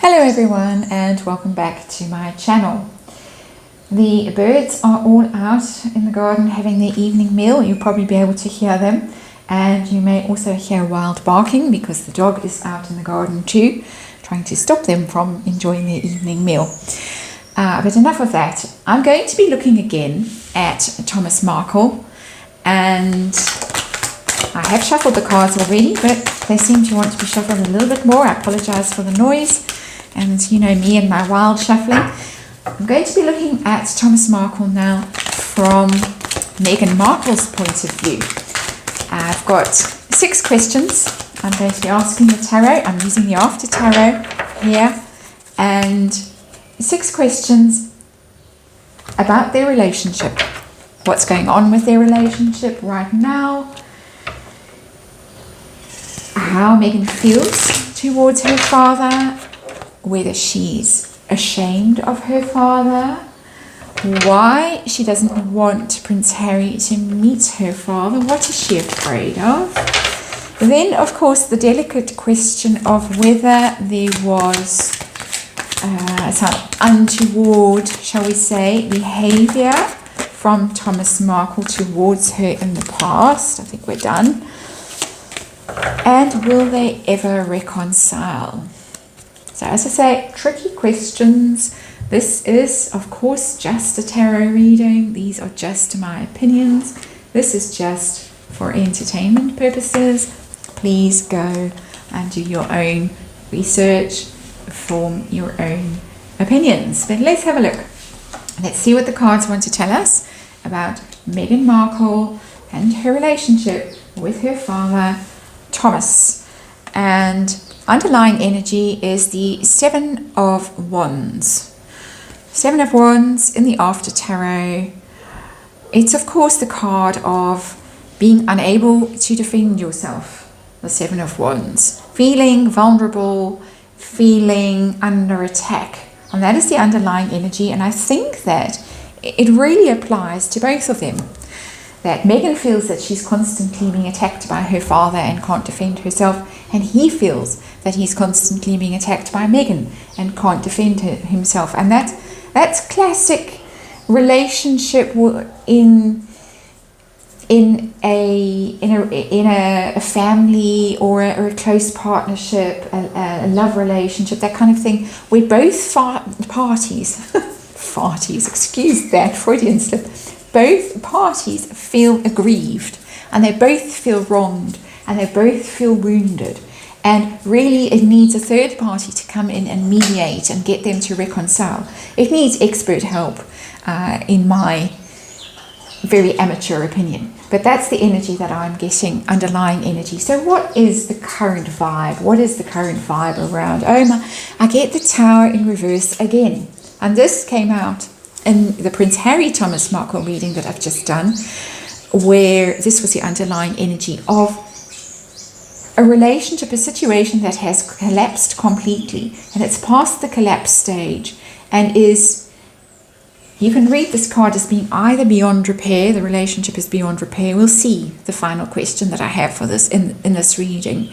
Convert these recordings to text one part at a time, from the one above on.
Hello everyone and welcome back to my channel. The birds are all out in the garden having their evening meal. You'll probably be able to hear them, and you may also hear wild barking because the dog is out in the garden too, trying to stop them from enjoying their evening meal. But enough of that. I'm going to be looking again at Thomas Markle, and I have shuffled the cards already, but they seem to want to be shuffled a little bit more. I apologize for the noise. And you know me and my wild shuffling. I'm going to be looking at Thomas Markle now from Meghan Markle's point of view. I've got 6 questions I'm going to be asking the tarot. I'm using the After Tarot here. And 6 questions about their relationship. What's going on with their relationship right now. How Meghan feels towards her father. Whether she's ashamed of her father, why she doesn't want Prince Harry to meet her father, what is she afraid of? Then, of course, the delicate question of whether there was some untoward, shall we say, behaviour from Thomas Markle towards her in the past. I think we're done. And will they ever reconcile? So as I say, tricky questions. This is, of course, just a tarot reading. These are just my opinions. This is just for entertainment purposes. Please go and do your own research, form your own opinions. But let's have a look. Let's see what the cards want to tell us about Meghan Markle and her relationship with her father, Thomas. And underlying energy is the 7 of Wands. 7 of Wands in the After Tarot. It's of course the card of being unable to defend yourself. The 7 of Wands. Feeling vulnerable, feeling under attack. And that is the underlying energy. And I think that it really applies to both of them. That Meghan feels that she's constantly being attacked by her father and can't defend herself, and he feels that he's constantly being attacked by Meghan and can't defend himself. And that's classic relationship in a family or a close partnership, a love relationship, that kind of thing, where both parties, excuse that Freudian slip, both parties feel aggrieved, and they both feel wronged, and they both feel wounded. And really it needs a third party to come in and mediate and get them to reconcile. It needs expert help, in my very amateur opinion. But that's the energy that I'm getting, underlying energy. So what is the current vibe? What is the current vibe around? Oh my, I get the Tower in reverse again. And this came out in the Prince Harry Thomas Markle reading that I've just done, where this was the underlying energy of a relationship, a situation that has collapsed completely, and it's past the collapse stage and is, you can read this card as being either beyond repair, the relationship is beyond repair. We'll see the final question that I have for this in this reading,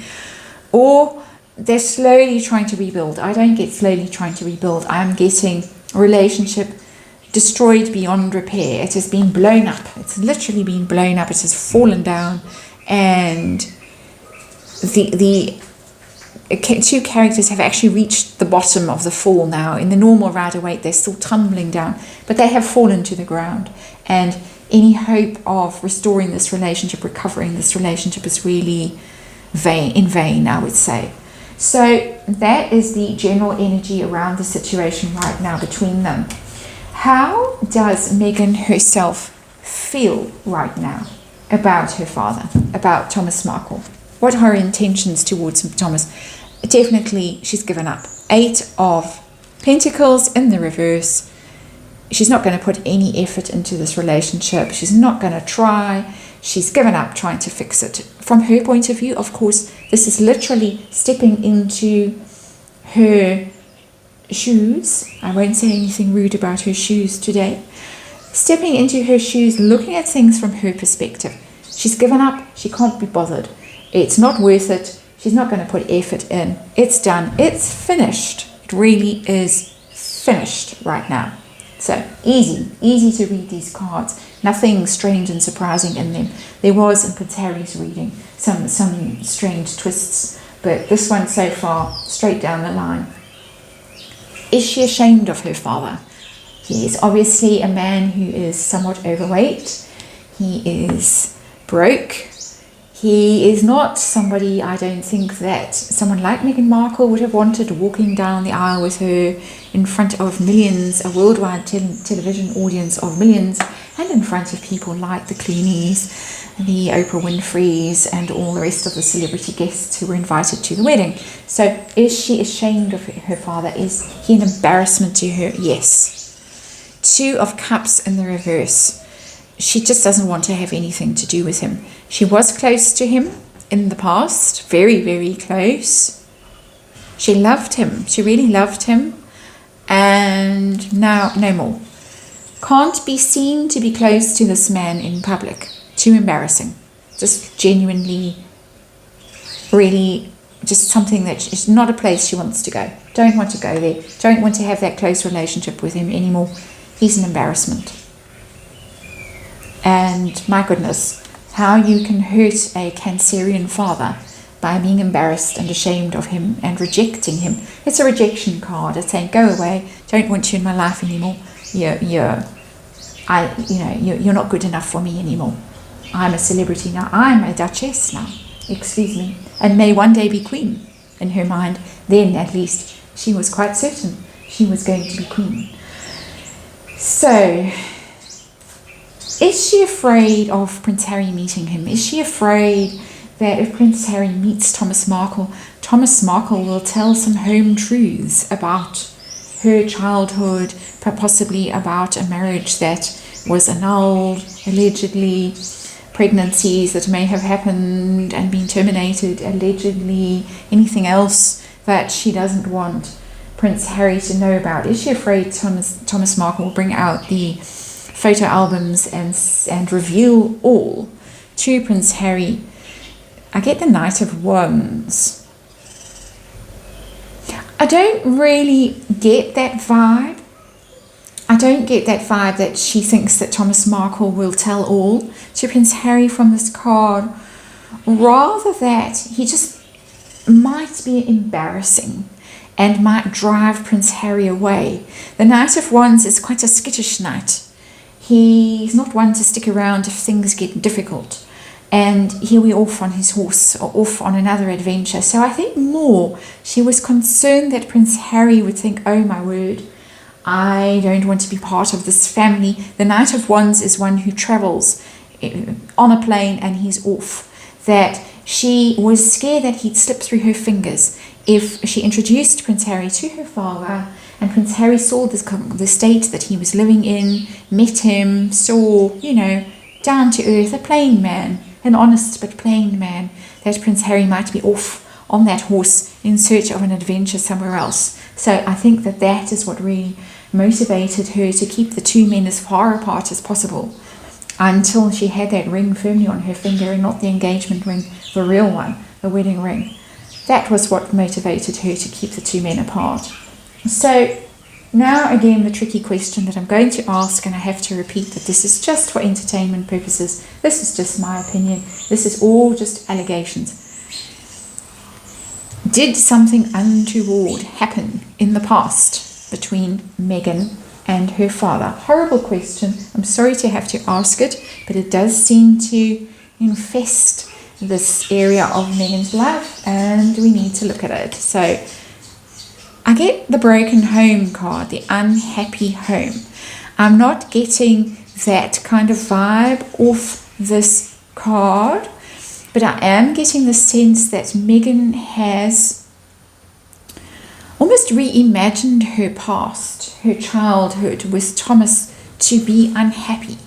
or they're slowly trying to rebuild. I don't get slowly trying to rebuild. I'm getting a relationship destroyed beyond repair. It has been blown up. It's literally been blown up. It has fallen down, and the 2 characters have actually reached the bottom of the fall now. In the normal Rider-Waite, they're still tumbling down, but they have fallen to the ground, and any hope of restoring this relationship, recovering this relationship, is really in vain, I would say. So that is the general energy around the situation right now between them. How does Meghan herself feel right now about her father, about Thomas Markle? What are her intentions towards Thomas? Definitely she's given up. 8 of Pentacles in the reverse. She's not going to put any effort into this relationship. She's not going to try. She's given up trying to fix it. From her point of view, of course, this is literally stepping into her shoes. I won't say anything rude about her shoes today. Stepping into her shoes, looking at things from her perspective. She's given up. She can't be bothered. It's not worth it. She's not going to put effort in. It's done. It's finished. It really is finished right now. So easy to read these cards. Nothing strange and surprising in them. There was in Prince Harry's reading some strange twists, but this one so far, straight down the line. Is she ashamed of her father? He is obviously a man who is somewhat overweight. He is broke. He is not somebody, I don't think, that someone like Meghan Markle would have wanted walking down the aisle with her in front of millions, a worldwide television audience of millions, and in front of people like the Clooney's, the Oprah Winfrey's, and all the rest of the celebrity guests who were invited to the wedding. So is she ashamed of her father? Is he an embarrassment to her? Yes. 2 of Cups in the reverse. She just doesn't want to have anything to do with him. She was close to him in the past, very, very close. She loved him. She really loved him. And now, no more. Can't be seen to be close to this man in public. Too embarrassing. Just genuinely, really, just something that is not a place she wants to go. Don't want to go there. Don't want to have that close relationship with him anymore. He's an embarrassment. And my goodness, how you can hurt a Cancerian father by being embarrassed and ashamed of him and rejecting him. It's a rejection card. It's saying, go away, don't want you in my life anymore. You're not good enough for me anymore. I'm a celebrity now. I'm a duchess now. Excuse me. And may one day be queen in her mind. Then at least she was quite certain she was going to be queen. So, is she afraid of Prince Harry meeting him? Is she afraid that if Prince Harry meets Thomas Markle will tell some home truths about her childhood, possibly about a marriage that was annulled, allegedly, pregnancies that may have happened and been terminated, allegedly, anything else that she doesn't want Prince Harry to know about? Is she afraid Thomas Markle will bring out the photo albums and reveal all to Prince Harry? I get the Knight of Wands. I don't really get that vibe. I don't get that vibe that she thinks that Thomas Markle will tell all to Prince Harry from this card. Rather that he just might be embarrassing and might drive Prince Harry away. The Knight of Wands is quite a skittish knight. He's not one to stick around if things get difficult. And here we're off on his horse or off on another adventure. So I think more she was concerned that Prince Harry would think, oh my word, I don't want to be part of this family. The Knight of Wands is one who travels on a plane and he's off. That she was scared that he'd slip through her fingers if she introduced Prince Harry to her father, and Prince Harry saw the state that he was living in, met him, saw, down to earth, a plain man, an honest but plain man, that Prince Harry might be off on that horse in search of an adventure somewhere else. So I think that is what really motivated her to keep the 2 men as far apart as possible until she had that ring firmly on her finger, and not the engagement ring, the real one, the wedding ring. That was what motivated her to keep the 2 men apart. So now again, the tricky question that I'm going to ask, and I have to repeat that this is just for entertainment purposes. This is just my opinion. This is all just allegations. Did something untoward happen in the past between Meghan and her father? Horrible question. I'm sorry to have to ask it, but it does seem to infest this area of Meghan's life, and we need to look at it. So I get the broken home card, the unhappy home. I'm not getting that kind of vibe off this card, but I am getting the sense that Meghan has almost reimagined her past, her childhood with Thomas, to be unhappy.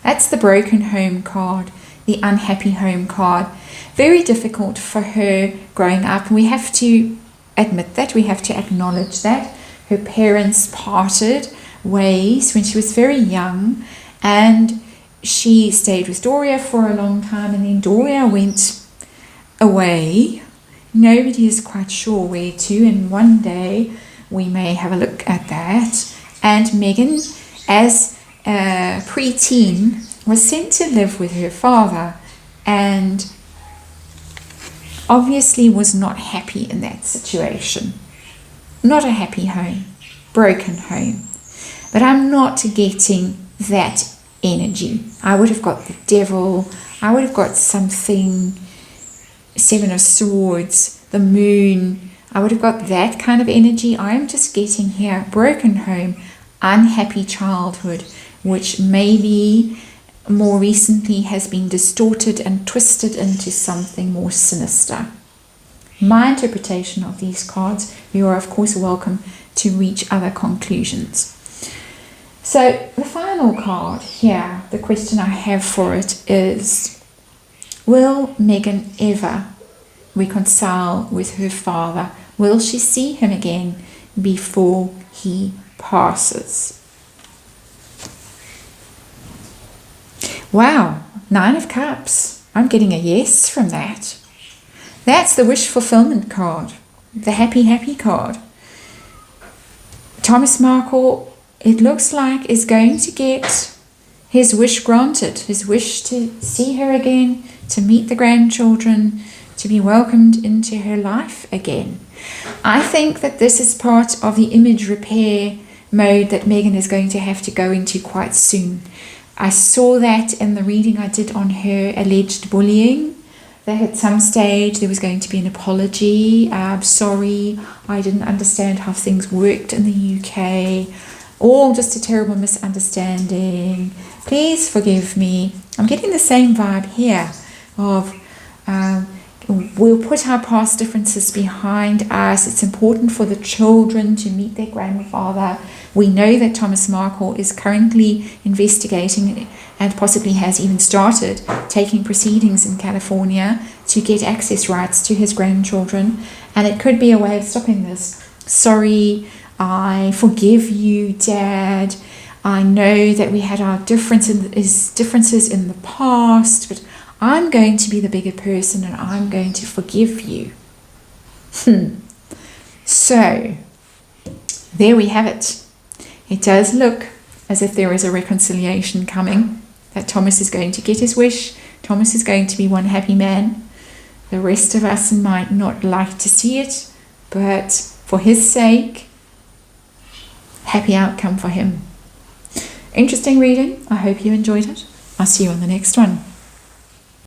That's the broken home card, the unhappy home card. Very difficult for her growing up. We have to admit that, we have to acknowledge that. Her parents parted ways when she was very young, and she stayed with Doria for a long time, and then Doria went away. Nobody is quite sure where to, and one day we may have a look at that. And Meghan, as a preteen, was sent to live with her father and obviously was not happy in that situation. Not a happy home, broken home. But I'm not getting that energy. I would have got the devil, I would have got something, Seven of Swords, the moon, I would have got that kind of energy. I'm just getting here broken home, unhappy childhood, which maybe more recently has been distorted and twisted into something more sinister. My interpretation of these cards, you are of course welcome to reach other conclusions. So the final card here, the question I have for it is, will Meghan ever reconcile with her father? Will she see him again before he passes? Wow, 9 of Cups. I'm getting a yes from that. That's the wish fulfillment card, the happy card. Thomas Markle, it looks like, is going to get his wish granted, his wish to see her again, to meet the grandchildren, to be welcomed into her life again. I think that this is part of the image repair mode that Meghan is going to have to go into quite soon. I saw that in the reading I did on her alleged bullying, that at some stage there was going to be an apology. Sorry, I didn't understand how things worked in the UK. All just a terrible misunderstanding. Please forgive me. I'm getting the same vibe here of we'll put our past differences behind us. It's important for the children to meet their grandfather. We know that Thomas Markle is currently investigating and possibly has even started taking proceedings in California to get access rights to his grandchildren. And it could be a way of stopping this. Sorry, I forgive you, Dad. I know that we had our differences in the past, but I'm going to be the bigger person and I'm going to forgive you. So, there we have it. It does look as if there is a reconciliation coming, that Thomas is going to get his wish. Thomas is going to be one happy man. The rest of us might not like to see it, but for his sake, happy outcome for him. Interesting reading. I hope you enjoyed it. I'll see you on the next one.